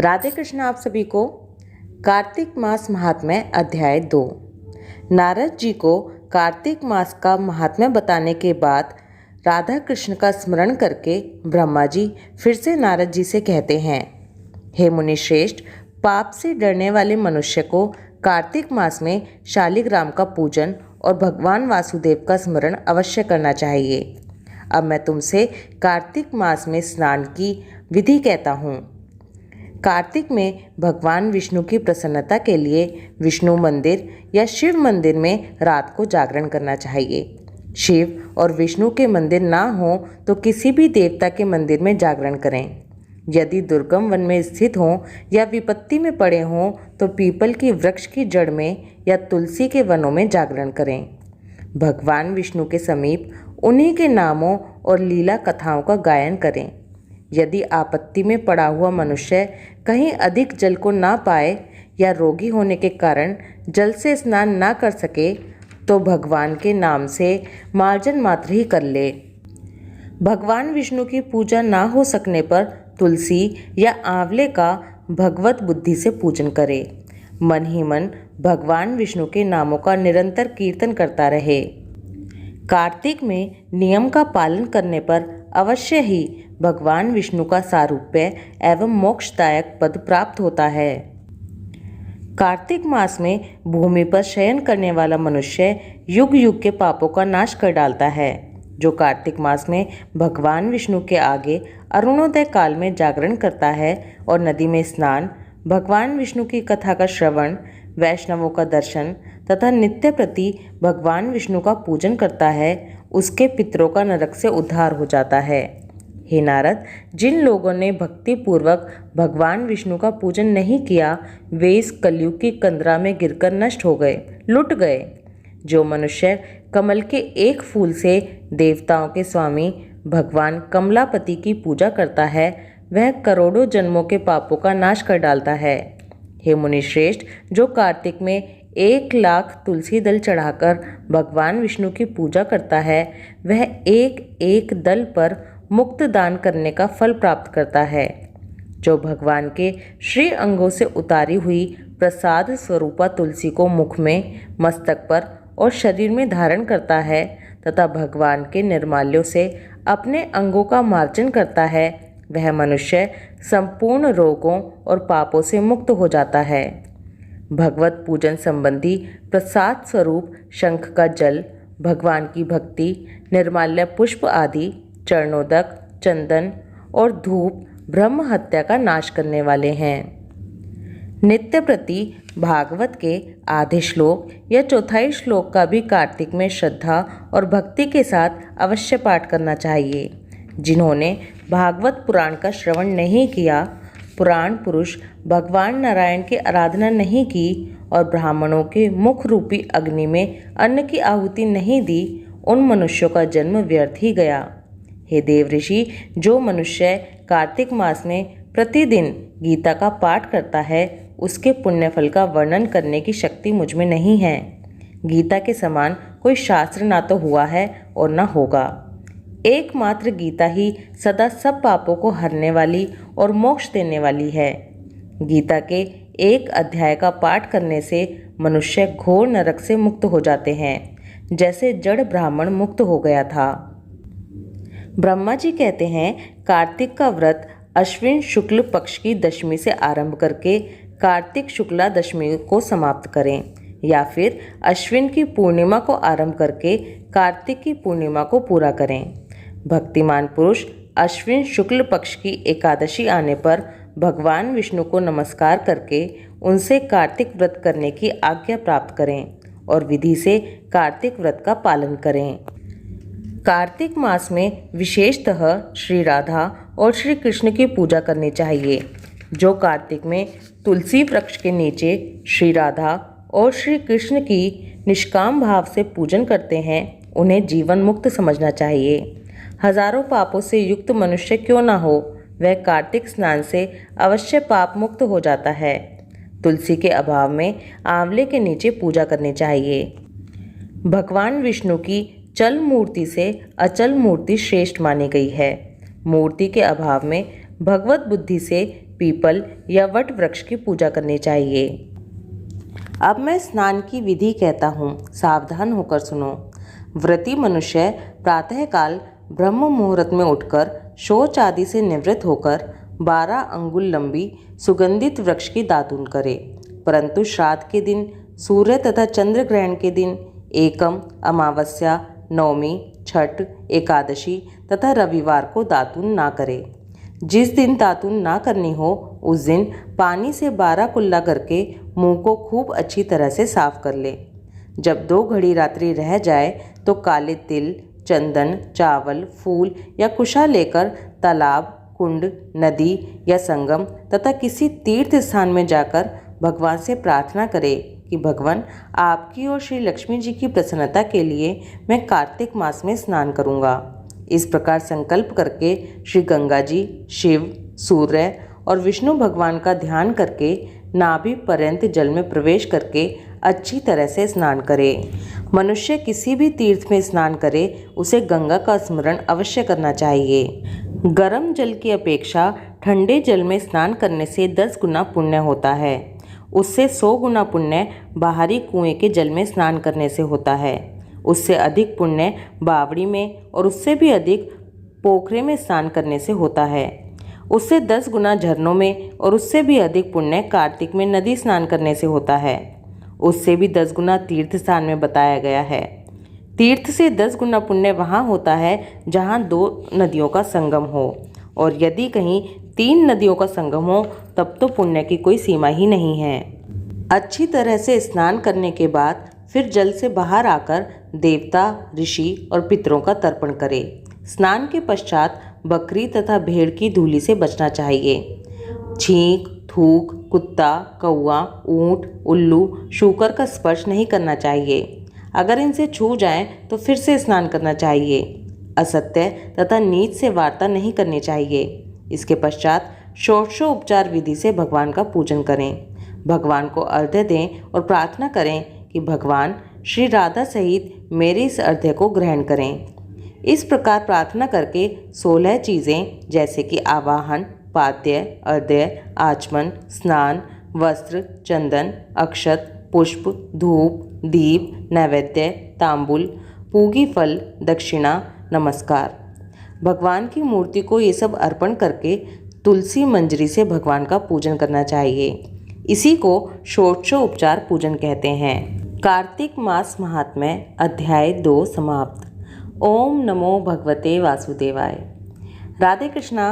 राधे कृष्ण आप सभी को। कार्तिक मास महात्म्य अध्याय 2। नारद जी को कार्तिक मास का महात्म्य बताने के बाद राधा कृष्ण का स्मरण करके ब्रह्मा जी फिर से नारद जी से कहते हैं, हे मुनि श्रेष्ठ, पाप से डरने वाले मनुष्य को कार्तिक मास में शालिग्राम का पूजन और भगवान वासुदेव का स्मरण अवश्य करना चाहिए। अब मैं तुमसे कार्तिक मास में स्नान की विधि कहता हूँ। कार्तिक में भगवान विष्णु की प्रसन्नता के लिए विष्णु मंदिर या शिव मंदिर में रात को जागरण करना चाहिए। शिव और विष्णु के मंदिर ना हो तो किसी भी देवता के मंदिर में जागरण करें। यदि दुर्गम वन में स्थित हों या विपत्ति में पड़े हों तो पीपल की वृक्ष की जड़ में या तुलसी के वनों में जागरण करें। भगवान विष्णु के समीप उन्हीं के नामों और लीला कथाओं का गायन करें। यदि आपत्ति में पड़ा हुआ मनुष्य कहीं अधिक जल को ना पाए या रोगी होने के कारण जल से स्नान ना कर सके तो भगवान के नाम से मार्जन मात्र ही कर ले। भगवान विष्णु की पूजा ना हो सकने पर तुलसी या आंवले का भगवत बुद्धि से पूजन करे। मन ही मन भगवान विष्णु के नामों का निरंतर कीर्तन करता रहे। कार्तिक में नियम का पालन करने पर अवश्य ही भगवान विष्णु का सारूप्य एवं मोक्षदायक पद प्राप्त होता है। कार्तिक मास में भूमि पर शयन करने वाला मनुष्य युग युग के पापों का नाश कर डालता है। जो कार्तिक मास में भगवान विष्णु के आगे अरुणोदय काल में जागरण करता है और नदी में स्नान, भगवान विष्णु की कथा का श्रवण, वैष्णवों का दर्शन तथा नित्य प्रति भगवान विष्णु का पूजन करता है, उसके पितरों का नरक से उद्धार हो जाता है। हे नारद, जिन लोगों ने भक्ति पूर्वक भगवान विष्णु का पूजन नहीं किया वे इस कलयुग की कंदरा में गिरकर नष्ट हो गए, लुट गए। जो मनुष्य कमल के एक फूल से देवताओं के स्वामी भगवान कमलापति की पूजा करता है वह करोड़ों जन्मों के पापों का नाश कर डालता है। हे मुनि श्रेष्ठ, जो कार्तिक में 1,00,000 तुलसी दल चढ़ाकर भगवान विष्णु की पूजा करता है वह एक एक दल पर मुक्त दान करने का फल प्राप्त करता है। जो भगवान के श्री अंगों से उतारी हुई प्रसाद स्वरूपा तुलसी को मुख में, मस्तक पर और शरीर में धारण करता है तथा भगवान के निर्माल्यों से अपने अंगों का मार्जन करता है वह मनुष्य संपूर्ण रोगों और पापों से मुक्त हो जाता है। भगवत पूजन संबंधी प्रसाद स्वरूप शंख का जल, भगवान की भक्ति, निर्माल्य पुष्प आदि, चरणोदक, चंदन और धूप ब्रह्म हत्या का नाश करने वाले हैं। नित्य प्रति भागवत के आधे श्लोक या चौथाई श्लोक का भी कार्तिक में श्रद्धा और भक्ति के साथ अवश्य पाठ करना चाहिए। जिन्होंने भागवत पुराण का श्रवण नहीं किया, पुराण पुरुष भगवान नारायण की आराधना नहीं की और ब्राह्मणों के मुख रूपी अग्नि में अन्न की आहुति नहीं दी, उन मनुष्यों का जन्म व्यर्थ ही गया। हे देव ऋषि, जो मनुष्य कार्तिक मास में प्रतिदिन गीता का पाठ करता है उसके पुण्यफल का वर्णन करने की शक्ति मुझ में नहीं है। गीता के समान कोई शास्त्र ना तो हुआ है और ना होगा। एकमात्र गीता ही सदा सब पापों को हरने वाली और मोक्ष देने वाली है। गीता के एक अध्याय का पाठ करने से मनुष्य घोर नरक से मुक्त हो जाते हैं, जैसे जड़ ब्राह्मण मुक्त हो गया था। ब्रह्मा जी कहते हैं, कार्तिक का व्रत अश्विन शुक्ल पक्ष की दशमी से आरंभ करके कार्तिक शुक्ला दशमी को समाप्त करें या फिर अश्विन की पूर्णिमा को आरंभ करके कार्तिक की पूर्णिमा को पूरा करें। भक्तिमान पुरुष अश्विन शुक्ल पक्ष की एकादशी आने पर भगवान विष्णु को नमस्कार करके उनसे कार्तिक व्रत करने की आज्ञा प्राप्त करें और विधि से कार्तिक व्रत का पालन करें। कार्तिक मास में विशेषतः श्री राधा और श्री कृष्ण की पूजा करनी चाहिए। जो कार्तिक में तुलसी वृक्ष के नीचे श्री राधा और श्री कृष्ण की निष्काम भाव से पूजन करते हैं उन्हें जीवन मुक्त समझना चाहिए। हजारों पापों से युक्त मनुष्य क्यों ना हो, वह कार्तिक स्नान से अवश्य पाप मुक्त हो जाता है। तुलसी के अभाव में आंवले के नीचे पूजा करनी चाहिए। भगवान विष्णु की चल मूर्ति से अचल मूर्ति श्रेष्ठ मानी गई है। मूर्ति के अभाव में भगवत बुद्धि से पीपल या वट वृक्ष की पूजा करनी चाहिए। अब मैं स्नान की विधि कहता हूँ, सावधान होकर सुनो। व्रती मनुष्य प्रातःकाल ब्रह्म मुहूर्त में उठकर शौच आदि से निवृत्त होकर 12 अंगुल लंबी सुगंधित वृक्ष की दातून करे, परंतु श्राद्ध के दिन, सूर्य तथा चंद्र ग्रहण के दिन, एकम, अमावस्या, नवमी, छठ, एकादशी तथा रविवार को दातून ना करे। जिस दिन दातून ना करनी हो उस दिन पानी से 12 कुल्ला करके मुंह को खूब अच्छी तरह से साफ कर ले। जब 2 घड़ी रात्रि रह जाए तो काले तिल, चंदन, चावल, फूल या कुशा लेकर तालाब, कुंड, नदी या संगम तथा किसी तीर्थ स्थान में जाकर भगवान से प्रार्थना करे कि भगवान, आपकी और श्री लक्ष्मी जी की प्रसन्नता के लिए मैं कार्तिक मास में स्नान करूँगा। इस प्रकार संकल्प करके श्री गंगा जी, शिव, सूर्य और विष्णु भगवान का ध्यान करके नाभि पर्यंत जल में प्रवेश करके अच्छी तरह से स्नान करे। मनुष्य किसी भी तीर्थ में स्नान करे उसे गंगा का स्मरण अवश्य करना चाहिए। गर्म जल की अपेक्षा ठंडे जल में स्नान करने से 10 गुना पुण्य होता है। उससे 100 गुना पुण्य बाहरी कुएं के जल में स्नान करने से होता है। उससे अधिक पुण्य बावड़ी में और उससे भी अधिक पोखरे में स्नान करने से होता है। उससे 10 गुना झरनों में और उससे भी अधिक पुण्य कार्तिक में नदी स्नान करने से होता है। उससे भी 10 गुना तीर्थ स्थान में बताया गया है। तीर्थ से 10 गुना पुण्य वहाँ होता है जहाँ 2 नदियों का संगम हो, और यदि कहीं 3 नदियों का संगम हो तब तो पुण्य की कोई सीमा ही नहीं है। अच्छी तरह से स्नान करने के बाद फिर जल से बाहर आकर देवता, ऋषि और पितरों का तर्पण करे। स्नान के पश्चात बकरी तथा भेड़ की धूली से बचना चाहिए। छींक, थूक, कुत्ता, कौआ, ऊंट, उल्लू, शूकर का स्पर्श नहीं करना चाहिए। अगर इनसे छू जाएं तो फिर से स्नान करना चाहिए। असत्य तथा नीच से वार्ता नहीं करनी चाहिए। इसके पश्चात षोडशोपचार विधि से भगवान का पूजन करें। भगवान को अर्घ्य दें और प्रार्थना करें कि भगवान श्री राधा सहित मेरे इस अर्घ्य को ग्रहण करें। इस प्रकार प्रार्थना करके 16 चीज़ें जैसे कि आवाहन, पाद्य, अर्घ्य, आचमन, स्नान, वस्त्र, चंदन, अक्षत, पुष्प, धूप, दीप, नैवेद्य, तांबुल, पूगी फल, दक्षिणा, नमस्कार, भगवान की मूर्ति को ये सब अर्पण करके तुलसी मंजरी से भगवान का पूजन करना चाहिए। इसी को षोडशोपचार पूजन कहते हैं। कार्तिक मास महात्म्य अध्याय 2 समाप्त। ओम नमो भगवते वासुदेवाय। राधे कृष्णा।